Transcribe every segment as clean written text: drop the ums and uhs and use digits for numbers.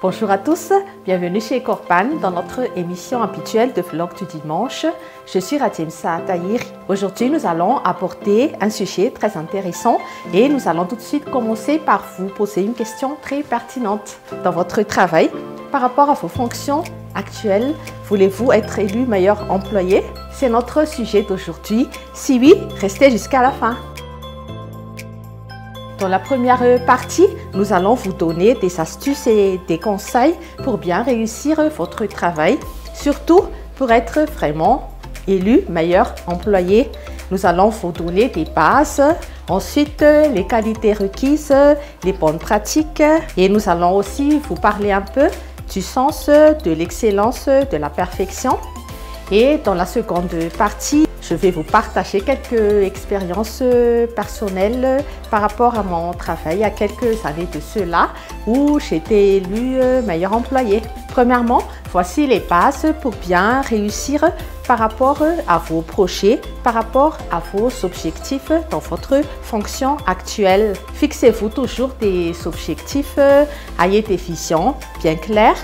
Bonjour à tous, bienvenue chez Corpan dans notre émission habituelle de vlog du dimanche. Je suis Ratimsa Tahiri. Aujourd'hui, nous allons aborder un sujet très intéressant et nous allons tout de suite commencer par vous poser une question très pertinente. Dans votre travail, par rapport à vos fonctions actuelles, voulez-vous être élu meilleur employé? C'est notre sujet d'aujourd'hui. Si oui, restez jusqu'à la fin. Dans la première partie, nous allons vous donner des astuces et des conseils pour bien réussir votre travail, surtout pour être vraiment élu meilleur employé. Nous allons vous donner des bases, ensuite les qualités requises, les bonnes pratiques et nous allons aussi vous parler un peu du sens de l'excellence, de la perfection. Et dans la seconde partie, je vais vous partager quelques expériences personnelles par rapport à mon travail il y a quelques années de cela où j'ai été élu meilleur employé. Premièrement, voici les bases pour bien réussir par rapport à vos projets, par rapport à vos objectifs dans votre fonction actuelle. Fixez-vous toujours des objectifs, ayez des visions bien claires.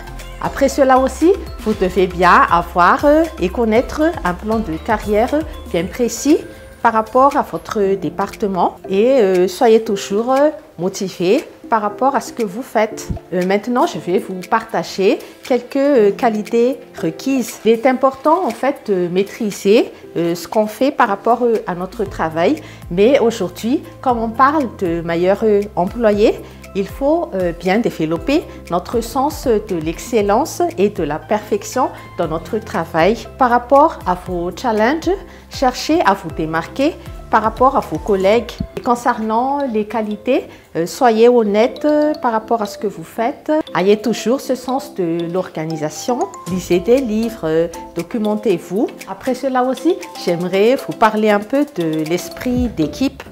Après cela aussi, vous devez bien avoir et connaître un plan de carrière bien précis par rapport à votre département et soyez toujours motivé par rapport à ce que vous faites. Maintenant, je vais vous partager quelques qualités requises. Il est important en fait de maîtriser ce qu'on fait par rapport à notre travail, mais aujourd'hui, comme on parle de meilleur employé, il faut bien développer notre sens de l'excellence et de la perfection dans notre travail. Par rapport à vos challenges, cherchez à vous démarquer par rapport à vos collègues. Et concernant les qualités, soyez honnête par rapport à ce que vous faites. Ayez toujours ce sens de l'organisation. Lisez des livres, documentez-vous. Après cela aussi, j'aimerais vous parler un peu de l'esprit d'équipe.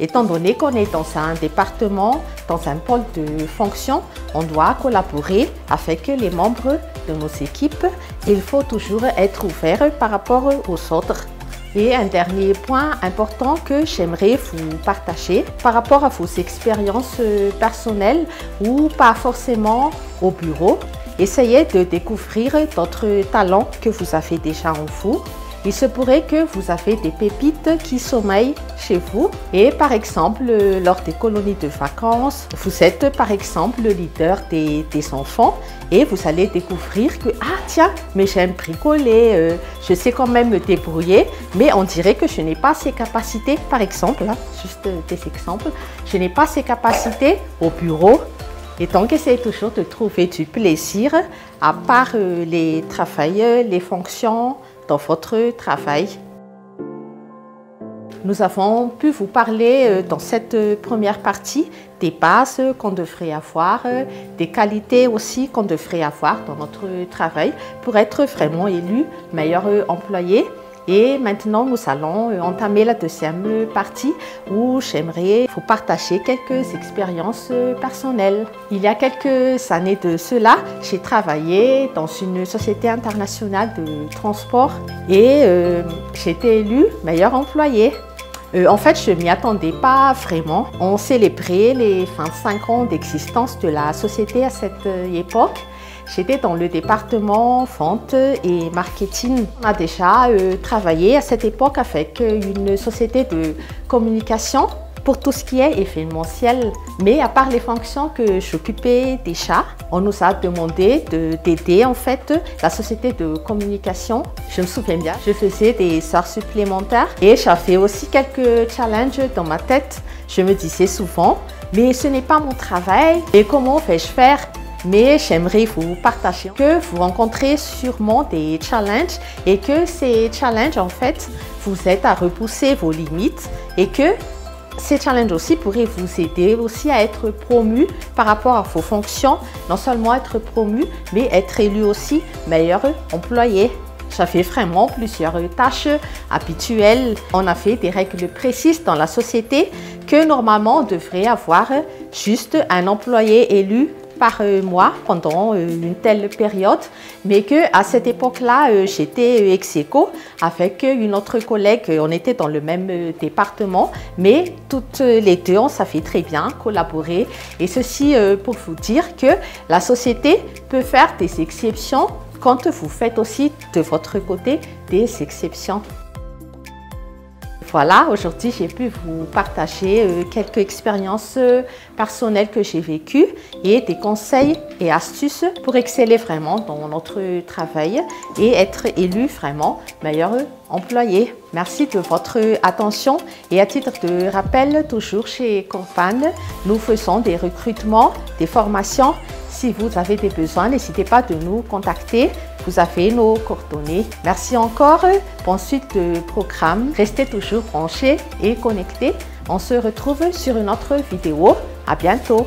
Étant donné qu'on est dans un département, dans un pôle de fonction, on doit collaborer avec les membres de nos équipes. Il faut toujours être ouvert par rapport aux autres. Et un dernier point important que j'aimerais vous partager par rapport à vos expériences personnelles ou pas forcément au bureau. Essayez de découvrir d'autres talents que vous avez déjà en vous. Il se pourrait que vous avez des pépites qui sommeillent chez vous et par exemple lors des colonies de vacances, vous êtes par exemple le leader des enfants et vous allez découvrir que ah tiens mais j'aime bricoler, je sais quand même me débrouiller mais on dirait que je n'ai pas ces capacités par exemple, hein, juste des exemples, je n'ai pas ces capacités au bureau. Et donc, essayez toujours de trouver du plaisir à part les travails, les fonctions dans votre travail. Nous avons pu vous parler dans cette première partie des bases qu'on devrait avoir, des qualités aussi qu'on devrait avoir dans notre travail pour être vraiment élu meilleur employé. Et maintenant, nous allons entamer la deuxième partie où j'aimerais vous partager quelques expériences personnelles. Il y a quelques années de cela, j'ai travaillé dans une société internationale de transport et j'ai été élue meilleur employé. En fait, je ne m'y attendais pas vraiment. On célébrait les 25 ans d'existence de la société à cette époque. J'étais dans le département vente et marketing. On a déjà travaillé à cette époque avec une société de communication pour tout ce qui est événementiel. Mais à part les fonctions que j'occupais déjà, on nous a demandé d'aider en fait la société de communication. Je me souviens bien, je faisais des heures supplémentaires et j'avais aussi quelques challenges dans ma tête. Je me disais souvent, mais ce n'est pas mon travail et comment vais-je faire? Mais j'aimerais vous partager que vous rencontrez sûrement des challenges et que ces challenges en fait vous aident à repousser vos limites et que ces challenges aussi pourraient vous aider aussi à être promu par rapport à vos fonctions, non seulement être promu mais être élu aussi meilleur employé. J'avais vraiment plusieurs tâches habituelles. On a fait des règles précises dans la société que normalement on devrait avoir juste un employé élu par mois pendant une telle période, mais qu'à cette époque-là, j'étais ex-aequo avec une autre collègue. On était dans le même département, mais toutes les deux, on savait très bien collaborer. Et ceci pour vous dire que la société peut faire des exceptions quand vous faites aussi de votre côté des exceptions. Voilà, aujourd'hui j'ai pu vous partager quelques expériences personnelles que j'ai vécues et des conseils et astuces pour exceller vraiment dans notre travail et être élu vraiment meilleur employé. Merci de votre attention et à titre de rappel, toujours chez Corpan, nous faisons des recrutements, des formations. Si vous avez des besoins, n'hésitez pas de nous contacter. Vous avez nos coordonnées. Merci encore. Bonne suite de programme. Restez toujours branchés et connectés. On se retrouve sur une autre vidéo. À bientôt.